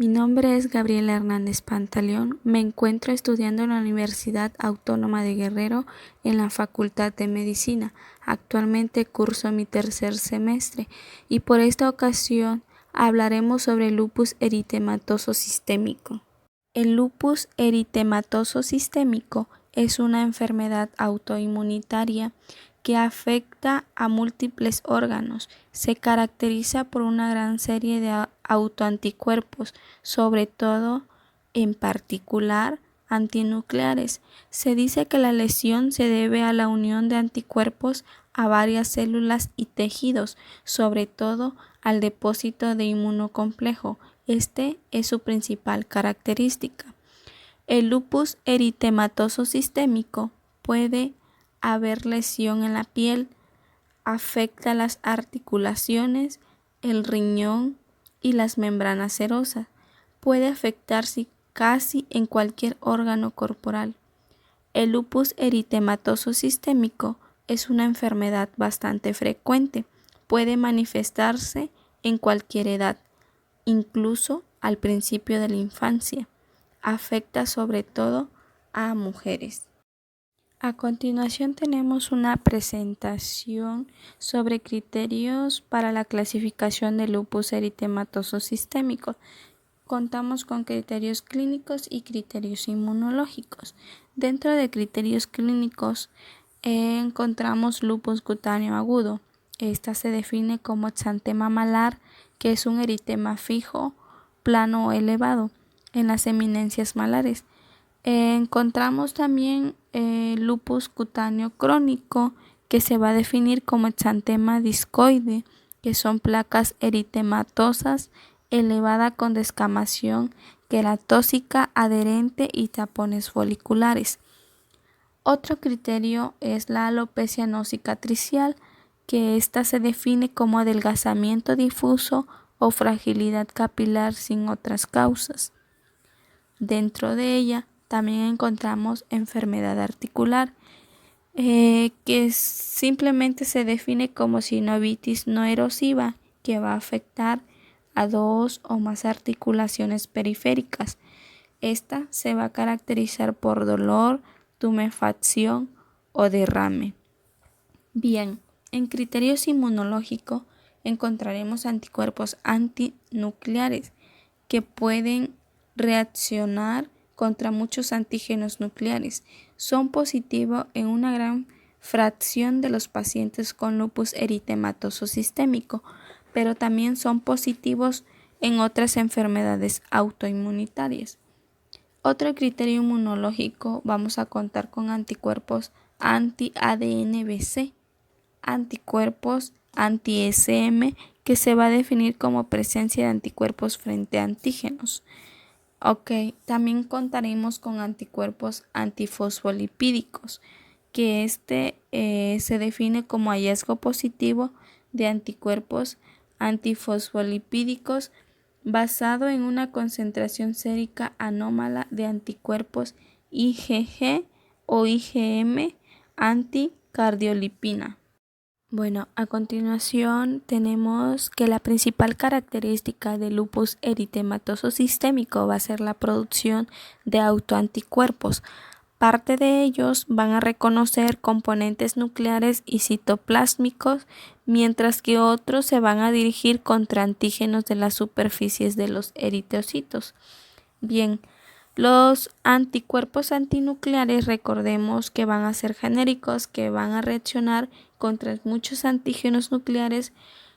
Mi nombre es Gabriela Hernández Pantaleón. Me encuentro estudiando en la Universidad Autónoma de Guerrero en la Facultad de Medicina. Actualmente curso mi tercer semestre y por esta ocasión hablaremos sobre el lupus eritematoso sistémico. El lupus eritematoso sistémico es una enfermedad autoinmunitaria que afecta a múltiples órganos. Se caracteriza por una gran serie de autoanticuerpos, sobre todo en particular antinucleares. Se dice que la lesión se debe a la unión de anticuerpos a varias células y tejidos, sobre todo al depósito de inmunocomplejo. Este es su principal característica. El lupus eritematoso sistémico puede haber lesión en la piel, afecta las articulaciones, el riñón y las membranas serosas. Puede afectarse casi en cualquier órgano corporal. El lupus eritematoso sistémico es una enfermedad bastante frecuente. Puede manifestarse en cualquier edad, incluso al principio de la infancia. Afecta sobre todo a mujeres. A continuación tenemos una presentación sobre criterios para la clasificación del lupus eritematoso sistémico. Contamos con criterios clínicos y criterios inmunológicos. Dentro de criterios clínicos encontramos lupus cutáneo agudo. Esta se define como exantema malar, que es un eritema fijo, plano o elevado en las eminencias malares. Encontramos también lupus cutáneo crónico, que se va a definir como exantema discoide, que son placas eritematosas elevada con descamación queratósica adherente y tapones foliculares. Otro criterio es la alopecia no cicatricial, que ésta se define como adelgazamiento difuso o fragilidad capilar sin otras causas. Dentro de ella también encontramos enfermedad articular, que simplemente se define como sinovitis no erosiva, que va a afectar a dos o más articulaciones periféricas. Esta se va a caracterizar por dolor, tumefacción o derrame. Bien, en criterios inmunológicos encontraremos anticuerpos antinucleares que pueden reaccionar contra muchos antígenos nucleares. Son positivos en una gran fracción de los pacientes con lupus eritematoso sistémico, pero también son positivos en otras enfermedades autoinmunitarias. Otro criterio inmunológico, vamos a contar con anticuerpos anti-ADN-BC, anticuerpos anti-SM, que se va a definir como presencia de anticuerpos frente a antígenos. También contaremos con anticuerpos antifosfolipídicos, que se define como hallazgo positivo de anticuerpos antifosfolipídicos basado en una concentración sérica anómala de anticuerpos IgG o IgM anticardiolipina. Bueno, a continuación tenemos que la principal característica del lupus eritematoso sistémico va a ser la producción de autoanticuerpos. Parte de ellos van a reconocer componentes nucleares y citoplásmicos, mientras que otros se van a dirigir contra antígenos de las superficies de los eritrocitos. Bien, los anticuerpos antinucleares, recordemos que van a ser genéricos, que van a reaccionar contra muchos antígenos nucleares,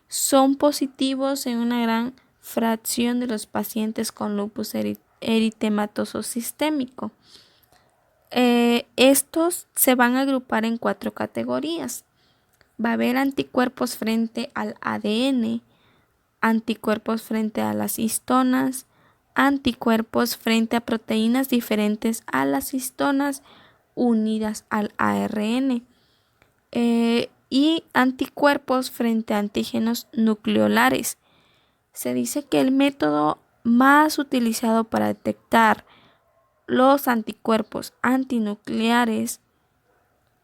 son positivos en una gran fracción de los pacientes con lupus eritematoso sistémico. Estos se van a agrupar en 4 categorías. Va a haber anticuerpos frente al ADN, anticuerpos frente a las histonas, anticuerpos frente a proteínas diferentes a las histonas unidas al ARN, y anticuerpos frente a antígenos nucleolares. Se dice que el método más utilizado para detectar los anticuerpos antinucleares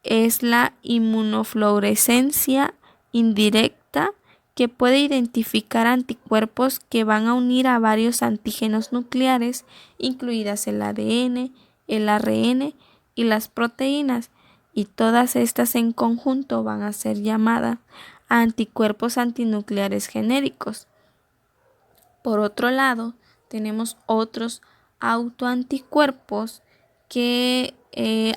es la inmunofluorescencia indirecta, que puede identificar anticuerpos que van a unir a varios antígenos nucleares, incluidas el ADN, el ARN y las proteínas, y todas estas en conjunto van a ser llamadas anticuerpos antinucleares genéricos. Por otro lado, tenemos otros autoanticuerpos que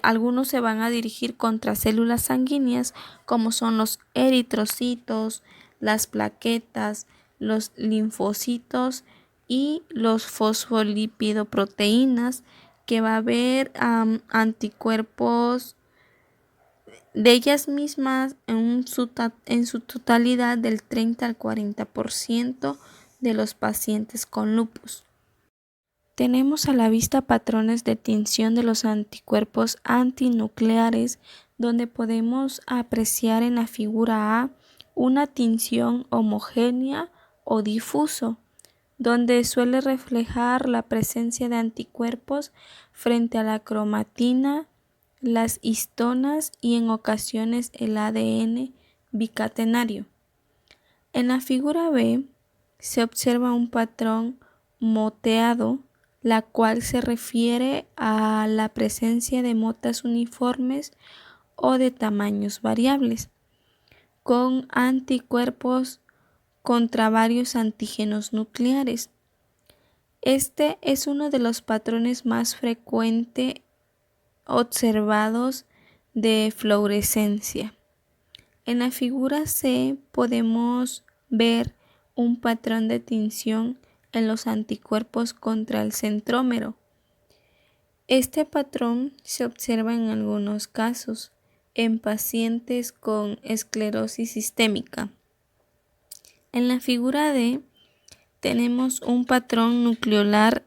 algunos se van a dirigir contra células sanguíneas, como son los eritrocitos, las plaquetas, los linfocitos y los fosfolípido-proteínas, que va a haber anticuerpos de ellas mismas en su totalidad del 30 al 40% de los pacientes con lupus. Tenemos a la vista patrones de tinción de los anticuerpos antinucleares, donde podemos apreciar en la figura A una tinción homogénea o difuso, donde suele reflejar la presencia de anticuerpos frente a la cromatina, las histonas y en ocasiones el ADN bicatenario. En la figura B se observa un patrón moteado, la cual se refiere a la presencia de motas uniformes o de tamaños variables, con anticuerpos contra varios antígenos nucleares. Este es uno de los patrones más frecuentes observados de fluorescencia. En la figura C podemos ver un patrón de tinción en los anticuerpos contra el centrómero. Este patrón se observa en algunos casos en pacientes con esclerosis sistémica. En la figura D tenemos un patrón nucleolar,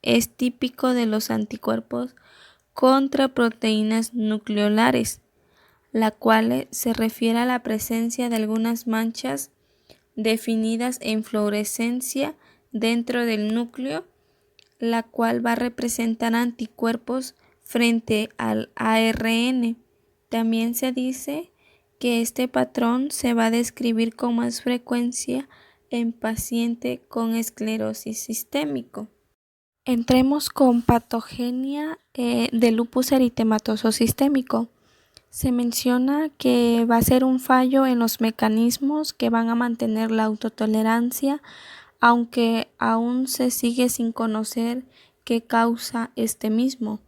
es típico de los anticuerpos contra proteínas nucleolares, la cual se refiere a la presencia de algunas manchas definidas en fluorescencia dentro del núcleo, la cual va a representar anticuerpos frente al ARN. También se dice que este patrón se va a describir con más frecuencia en paciente con esclerosis sistémico. Entremos con patogenia de lupus eritematoso sistémico. Se menciona que va a ser un fallo en los mecanismos que van a mantener la autotolerancia, aunque aún se sigue sin conocer qué causa este mismo.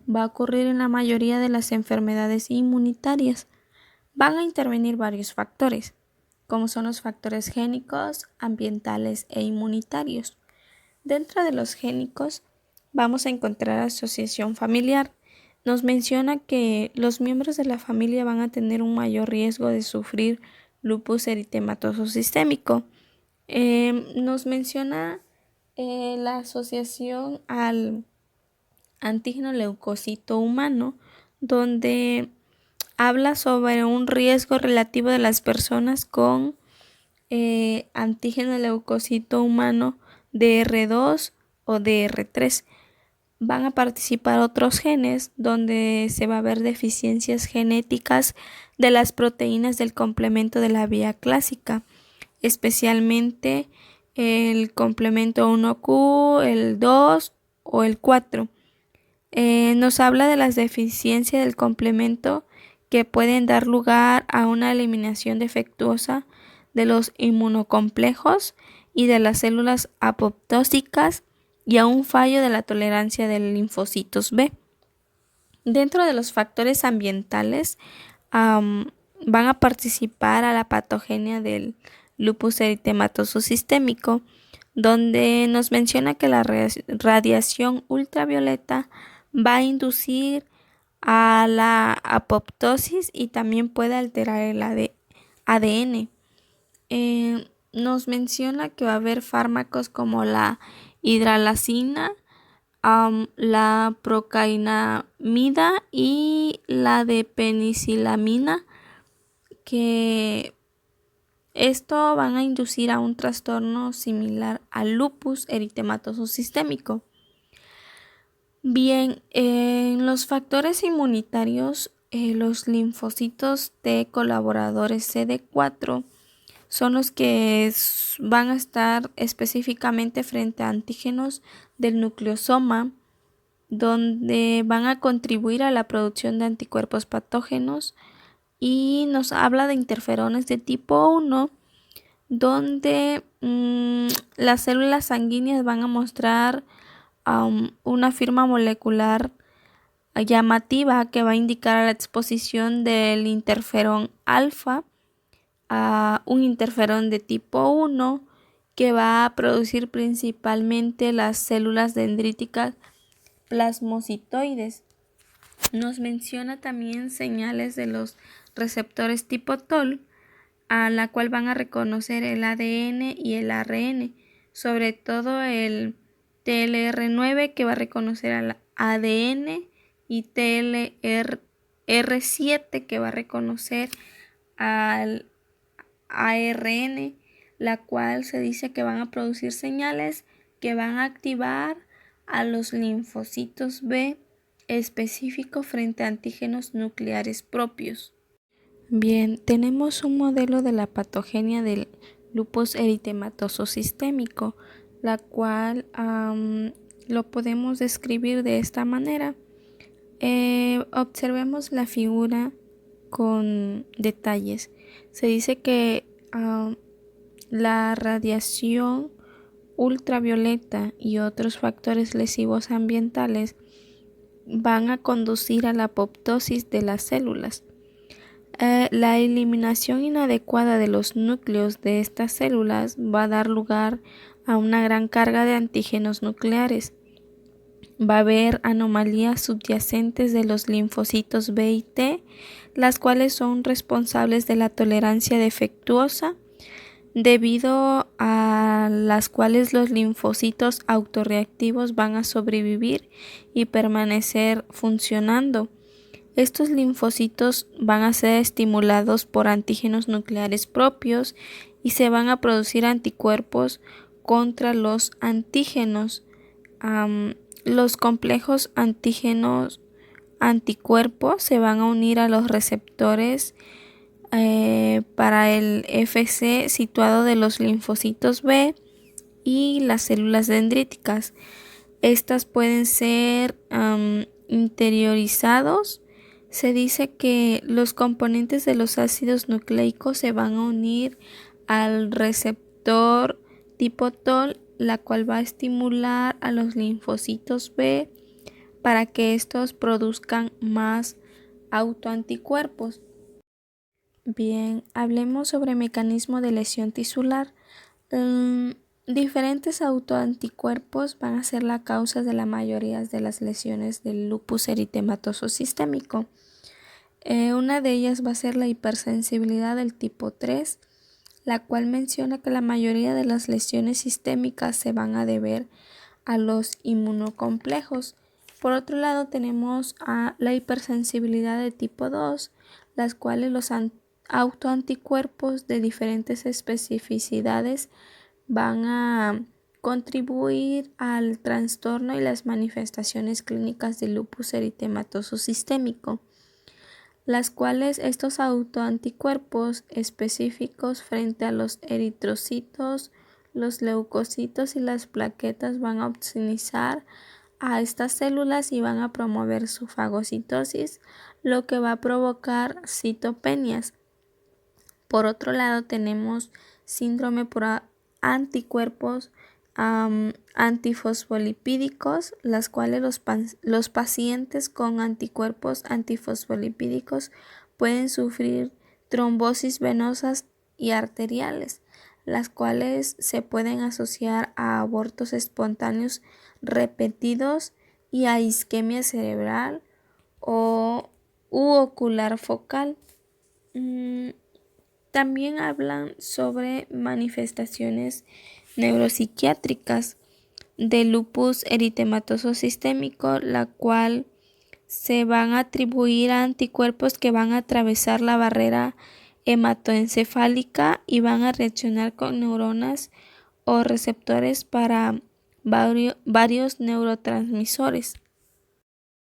Va a ocurrir en la mayoría de las enfermedades inmunitarias. Van a intervenir varios factores, como son los factores génicos, ambientales e inmunitarios. Dentro de los génicos vamos a encontrar asociación familiar. Nos menciona que los miembros de la familia van a tener un mayor riesgo de sufrir lupus eritematoso sistémico. Nos menciona la asociación al antígeno leucocito humano, donde habla sobre un riesgo relativo de las personas con antígeno leucocito humano DR2 o DR3. Van a participar otros genes donde se va a ver deficiencias genéticas de las proteínas del complemento de la vía clásica, especialmente el complemento 1Q, el 2 o el 4. Nos habla de las deficiencias del complemento que pueden dar lugar a una eliminación defectuosa de los inmunocomplejos y de las células apoptósicas y a un fallo de la tolerancia de linfocitos B. Dentro de los factores ambientales van a participar a la patogenia del lupus eritematoso sistémico, donde nos menciona que la radiación ultravioleta va a inducir a la apoptosis y también puede alterar el ADN. Nos menciona que va a haber fármacos como la hidralazina, la procainamida y la de penicilamina, que esto van a inducir a un trastorno similar al lupus eritematoso sistémico. Bien, en los factores inmunitarios, los linfocitos T colaboradores CD4 son los que van a estar específicamente frente a antígenos del nucleosoma, donde van a contribuir a la producción de anticuerpos patógenos, y nos habla de interferones de tipo 1, donde las células sanguíneas van a mostrar una firma molecular llamativa que va a indicar a la exposición del interferón alfa a un interferón de tipo 1 que va a producir principalmente las células dendríticas plasmocitoides. Nos menciona también señales de los receptores tipo TOL, a la cual van a reconocer el ADN y el ARN, sobre todo el TLR9 que va a reconocer al ADN y TLR7 que va a reconocer al ARN, la cual se dice que van a producir señales que van a activar a los linfocitos B específicos frente a antígenos nucleares propios. Bien, tenemos un modelo de la patogenia del lupus eritematoso sistémico, la cual lo podemos describir de esta manera. Observemos la figura con detalles. Se dice que la radiación ultravioleta y otros factores lesivos ambientales van a conducir a la apoptosis de las células. La eliminación inadecuada de los núcleos de estas células va a dar lugar a una gran carga de antígenos nucleares. Va a haber anomalías subyacentes de los linfocitos B y T, las cuales son responsables de la tolerancia defectuosa, debido a las cuales los linfocitos autorreactivos van a sobrevivir y permanecer funcionando. Estos linfocitos van a ser estimulados por antígenos nucleares propios y se van a producir anticuerpos contra los antígenos. Los complejos antígenos anticuerpos se van a unir a los receptores para el FC situado de los linfocitos B y las células dendríticas. Estas pueden ser interiorizados. Se dice que los componentes de los ácidos nucleicos se van a unir al receptor tipo TOL, la cual va a estimular a los linfocitos B para que estos produzcan más autoanticuerpos. Bien, hablemos sobre mecanismo de lesión tisular. Diferentes autoanticuerpos van a ser la causa de la mayoría de las lesiones del lupus eritematoso sistémico. Una de ellas va a ser la hipersensibilidad del tipo 3, la cual menciona que la mayoría de las lesiones sistémicas se van a deber a los inmunocomplejos. Por otro lado, tenemos a la hipersensibilidad de tipo 2, las cuales los autoanticuerpos de diferentes especificidades van a contribuir al trastorno y las manifestaciones clínicas del lupus eritematoso sistémico, las cuales estos autoanticuerpos específicos frente a los eritrocitos, los leucocitos y las plaquetas van a opsonizar a estas células y van a promover su fagocitosis, lo que va a provocar citopenias. Por otro lado, tenemos síndrome por anticuerpos antifosfolipídicos, las cuales los pacientes con anticuerpos antifosfolipídicos pueden sufrir trombosis venosas y arteriales, las cuales se pueden asociar a abortos espontáneos repetidos y a isquemia cerebral u ocular focal. También hablan sobre manifestaciones neuropsiquiátricas del lupus eritematoso sistémico, la cual se van a atribuir a anticuerpos que van a atravesar la barrera hematoencefálica y van a reaccionar con neuronas o receptores para varios neurotransmisores.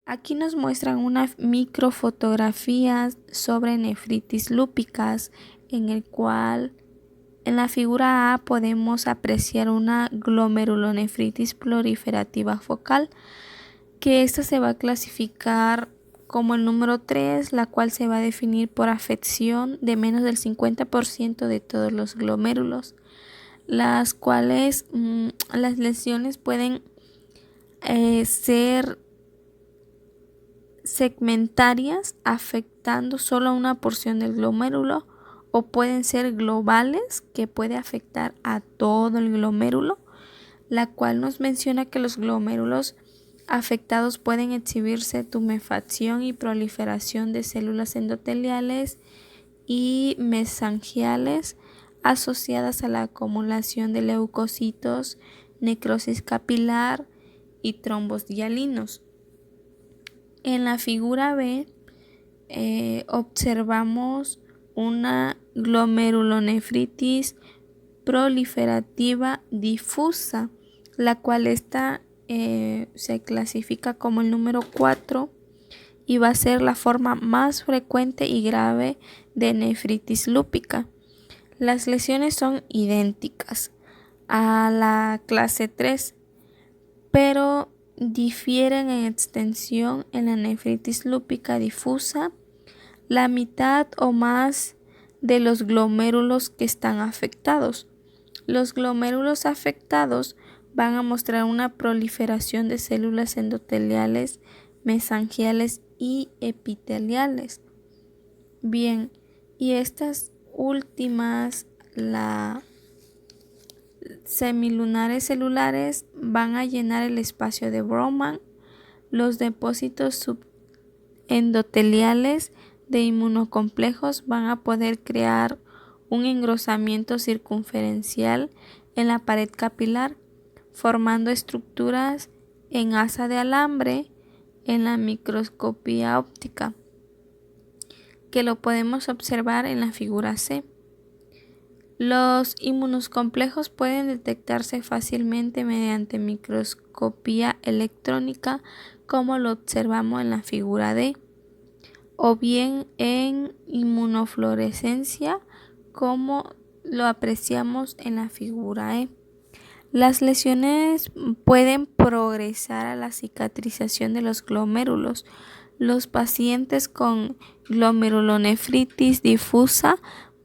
Aquí nos muestran unas microfotografías sobre nefritis lúpicas, en el cual En la figura A podemos apreciar una glomerulonefritis proliferativa focal, que esta se va a clasificar como el número 3, la cual se va a definir por afección de menos del 50% de todos los glomérulos, las cuales las lesiones pueden ser segmentarias, afectando solo a una porción del glomérulo, o pueden ser globales, que puede afectar a todo el glomérulo, la cual nos menciona que los glomérulos afectados pueden exhibirse tumefacción y proliferación de células endoteliales y mesangiales asociadas a la acumulación de leucocitos, necrosis capilar y trombos hialinos. En la figura B observamos una glomerulonefritis proliferativa difusa, la cual se clasifica como el número 4 y va a ser la forma más frecuente y grave de nefritis lúpica. Las lesiones son idénticas a la clase 3, pero difieren en extensión. En la nefritis lúpica difusa, la mitad o más de los glomérulos que están afectados. Los glomérulos afectados van a mostrar una proliferación de células endoteliales, mesangiales y epiteliales. Bien, y estas últimas, las semilunares celulares, van a llenar el espacio de Bowman. Los depósitos subendoteliales de inmunocomplejos van a poder crear un engrosamiento circunferencial en la pared capilar, formando estructuras en asa de alambre en la microscopía óptica, que lo podemos observar en la figura C. Los inmunocomplejos pueden detectarse fácilmente mediante microscopía electrónica, como lo observamos en la figura D, o bien en inmunofluorescencia, como lo apreciamos en la figura E. Las lesiones pueden progresar a la cicatrización de los glomérulos. Los pacientes con glomerulonefritis difusa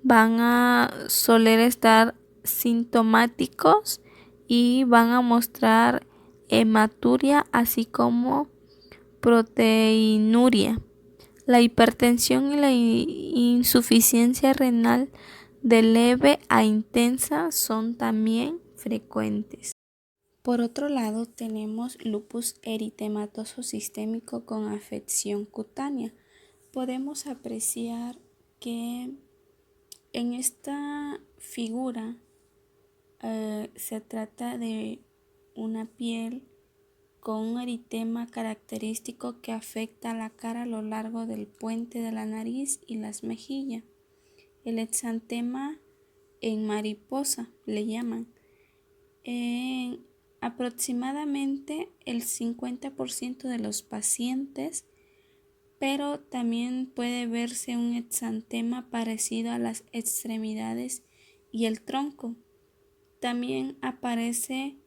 van a soler estar sintomáticos y van a mostrar hematuria, así como proteinuria. La hipertensión y la insuficiencia renal de leve a intensa son también frecuentes. Por otro lado, tenemos lupus eritematoso sistémico con afección cutánea. Podemos apreciar que en esta figura se trata de una piel con un eritema característico que afecta a la cara a lo largo del puente de la nariz y las mejillas. El exantema en mariposa le llaman. En aproximadamente el 50% de los pacientes, pero también puede verse un exantema parecido a las extremidades y el tronco. También aparece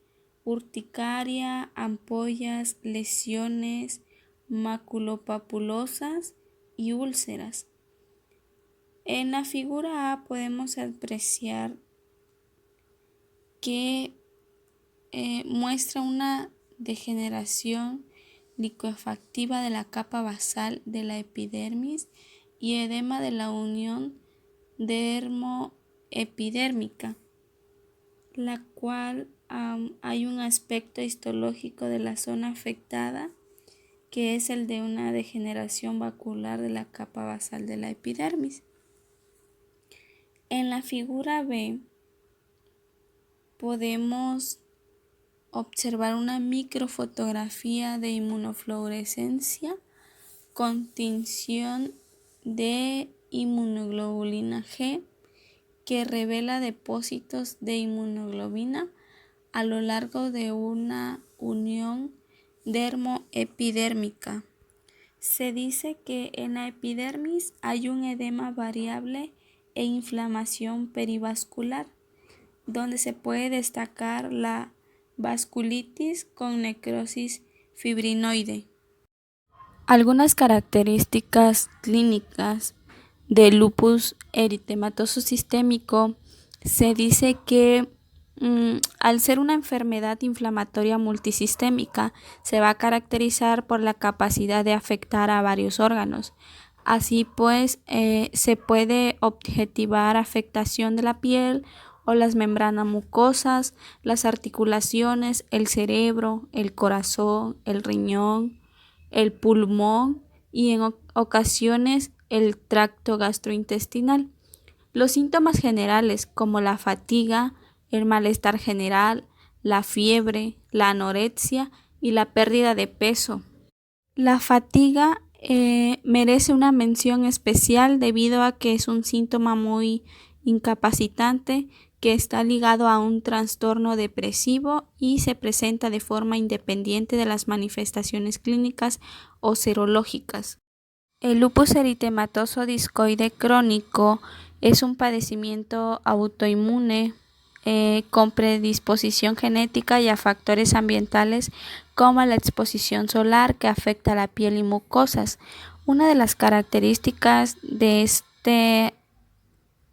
urticaria, ampollas, lesiones maculopapulosas y úlceras. En la figura A podemos apreciar que muestra una degeneración licuefactiva de la capa basal de la epidermis y edema de la unión dermoepidérmica, la cual hay un aspecto histológico de la zona afectada, que es el de una degeneración vacular de la capa basal de la epidermis. En la figura B podemos observar una microfotografía de inmunofluorescencia con tinción de inmunoglobulina G, que revela depósitos de inmunoglobina a lo largo de una unión dermoepidérmica. Se dice que en la epidermis hay un edema variable e inflamación perivascular. donde se puede destacar la vasculitis con necrosis fibrinoide. Algunas características clínicas del lupus eritematoso sistémico: se dice que al ser una enfermedad inflamatoria multisistémica, se va a caracterizar por la capacidad de afectar a varios órganos. Así pues, se puede objetivar afectación de la piel o las membranas mucosas, las articulaciones, el cerebro, el corazón, el riñón, el pulmón y en ocasiones el tracto gastrointestinal. Los síntomas generales, como la fatiga, el malestar general, la fiebre, la anorexia y la pérdida de peso. La fatiga merece una mención especial debido a que es un síntoma muy incapacitante que está ligado a un trastorno depresivo y se presenta de forma independiente de las manifestaciones clínicas o serológicas. El lupus eritematoso discoide crónico es un padecimiento autoinmune con predisposición genética y a factores ambientales como la exposición solar que afecta la piel y mucosas. Una de las características de esta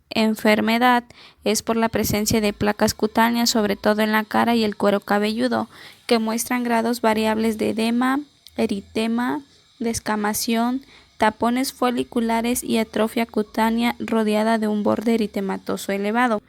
enfermedad es por la presencia de placas cutáneas, sobre todo en la cara y el cuero cabelludo, que muestran grados variables de edema, eritema, descamación, tapones foliculares y atrofia cutánea rodeada de un borde eritematoso elevado.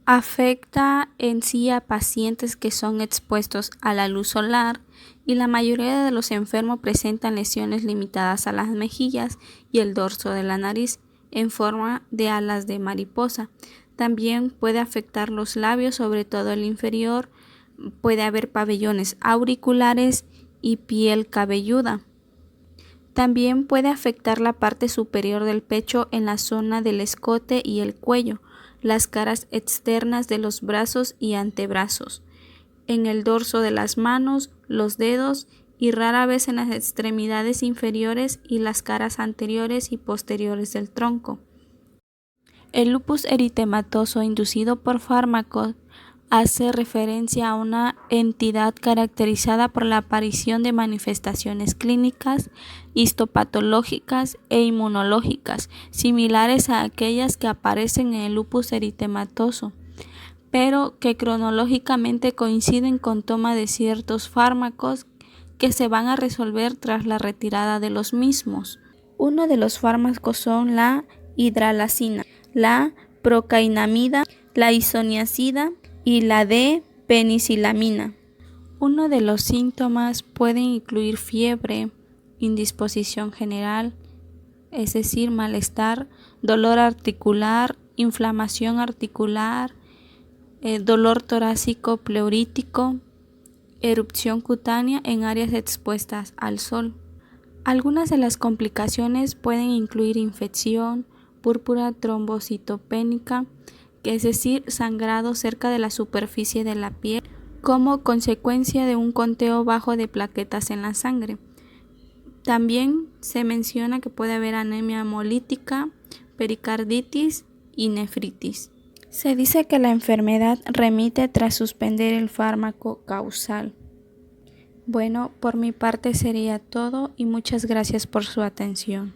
Afecta en sí a pacientes que son expuestos a la luz solar y la mayoría de los enfermos presentan lesiones limitadas a las mejillas y el dorso de la nariz en forma de alas de mariposa. También puede afectar los labios, sobre todo el inferior. Puede haber pabellones auriculares y piel cabelluda. También puede afectar la parte superior del pecho en la zona del escote y el cuello, las caras externas de los brazos y antebrazos, en el dorso de las manos, los dedos y rara vez en las extremidades inferiores y las caras anteriores y posteriores del tronco. El lupus eritematoso inducido por fármacos hace referencia a una entidad caracterizada por la aparición de manifestaciones clínicas, histopatológicas e inmunológicas similares a aquellas que aparecen en el lupus eritematoso, pero que cronológicamente coinciden con toma de ciertos fármacos que se van a resolver tras la retirada de los mismos. Uno de los fármacos son la hidralazina, la procainamida, la isoniazida y la D-penicilamina. Uno de los síntomas pueden incluir fiebre, indisposición general, es decir, malestar, dolor articular, inflamación articular, dolor torácico pleurítico, erupción cutánea en áreas expuestas al sol. Algunas de las complicaciones pueden incluir infección, púrpura trombocitopénica, que es decir, sangrado cerca de la superficie de la piel, como consecuencia de un conteo bajo de plaquetas en la sangre. También se menciona que puede haber anemia hemolítica, pericarditis y nefritis. Se dice que la enfermedad remite tras suspender el fármaco causal. Bueno, por mi parte sería todo y muchas gracias por su atención.